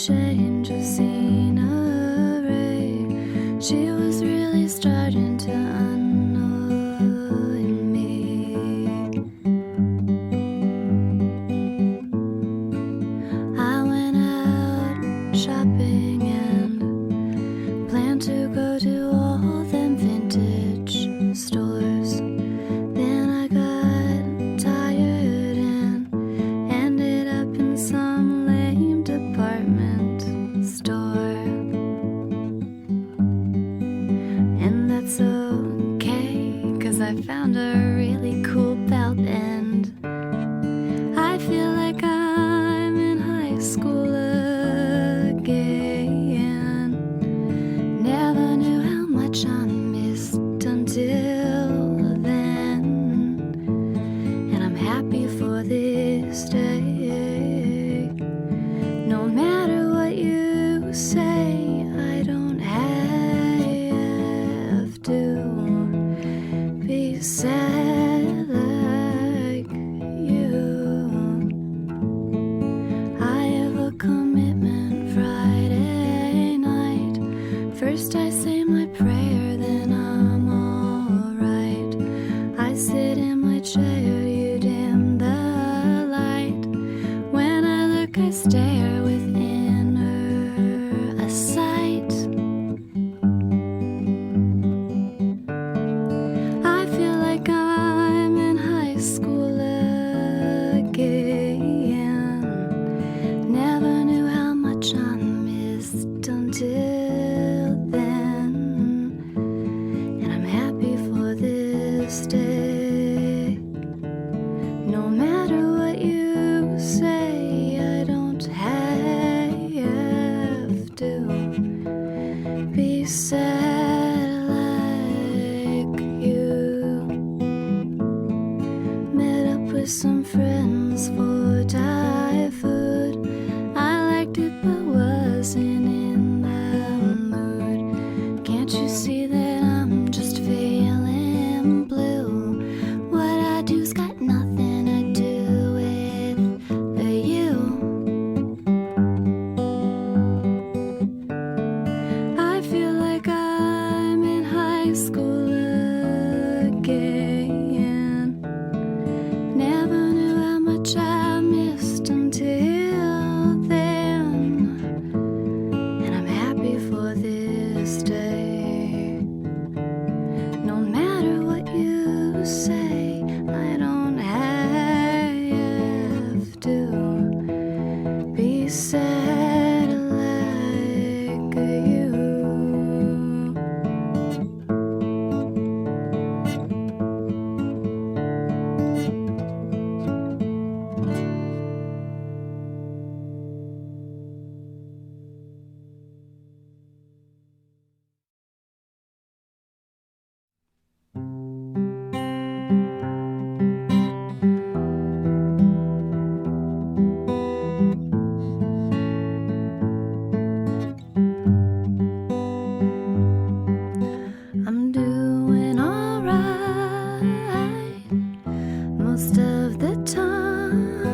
change of scenery. She was really starting to annoy me. I went out shopping and planned to go to all them vintage stores. Then I got tired and ended up in some lame department store. And that's okay, 'cause I found a really cool belt and I feel like I'm in high school again. Never knew how much I missed until then. And I'm happy for this day. No matter what you say, I don't have to be sad like you. I have a commitment Friday night. First I say my prayer, then I'm alright. I sit in my chair, you dim the light. When I look, I stare with inner sight. I feel like I'm in high school again. Never knew how much I missed until then. And I'm happy for this day. No matter what you say, I don't have to be sad like you. Met up with some friends for Thai food. I liked it but wasn't in the mood. Can't you see that I'm just feeling blue? What I do's got nothing to do with you. I feel like I'm in high school again. Never knew how much I missed until then. And I'm happy for this day. No matter what you say, I don't have to be sad like you. I'm doing alright most of the time.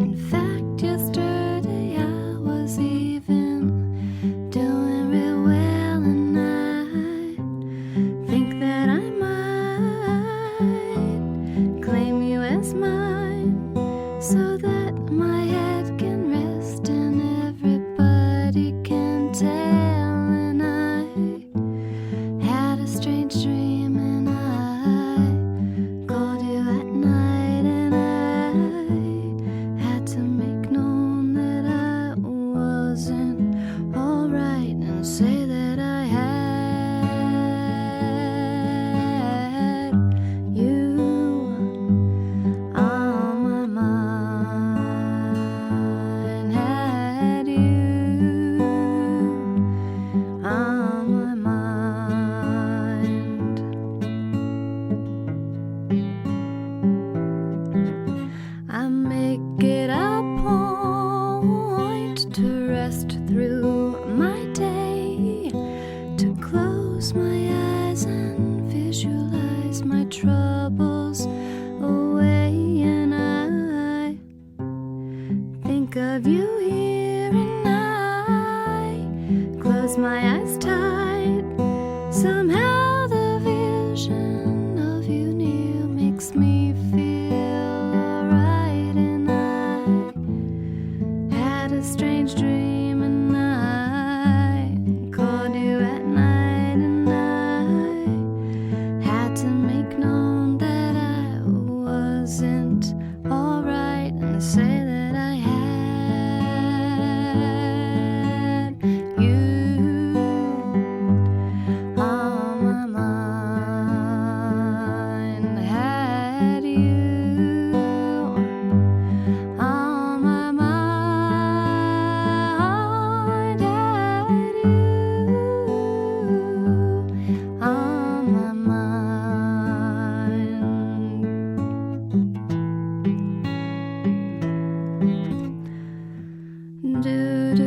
In fact, yesterday I was even doing real well, and I think that I might claim you as mine so that my head can rest and everybody can tell. And I had a strange dream and I called you at night, and I had to make known that I wasn't alright and say that I had you on my mind, had you on my mind. I make it a point to rest through my day, to close my eyes and visualize my troubles away. And I think of you here and now. close my eyes tight. Somehow the vision of you near makes me feel alright. And I had a strange dream, and I called you at night, and I had to make known that I wasn't alright, and say that I had you on my mind, had you on my mind, had you on my mind. Do do